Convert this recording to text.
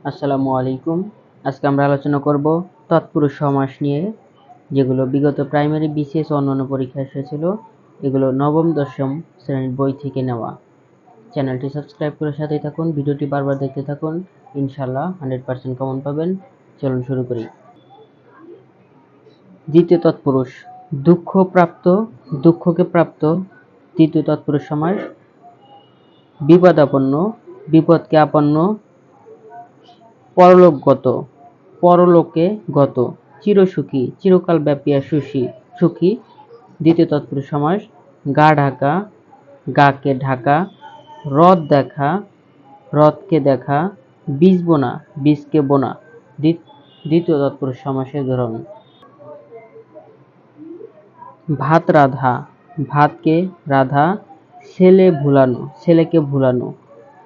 আসসালামু আলাইকুম। আজকে আমরা আলোচনা করব তৎপুরুষ সমাস নিয়ে, যেগুলো বিগত প্রাইমারি, বিসিএস ও অন্যান্য পরীক্ষায় এসেছিল। এগুলো নবম দশম শ্রেণীর বই থেকে নেওয়া। চ্যানেলটি সাবস্ক্রাইব করে সাথেই থাকুন, ভিডিওটি বারবার দেখতে থাকুন, ইনশাল্লাহ 100% কমন পাবেন। চলুন শুরু করি। দ্বিতীয় তৎপুরুষ, দুঃখকে প্রাপ্ত। তৃতীয় তৎপুরুষ সমাস বিপদাপন্ন, বিপদকে আপন্ন। পরলোকে গত। চিরসুখী, চিরকাল ব্যাপিয়া সুখী। দ্বিতীয় তৎপুরুষ সমাস গা ঢাকা, গাকে ঢাকা। রথ দেখা, রথকে দেখা। বীজ বোনা, বীজকে বোনা। দ্বিতীয় তৎপুরুষ সমাসের ধরন। ভাত রাধা, ভাতকে রাধা। ছেলে ভুলানো, ছেলেকে ভুলানো।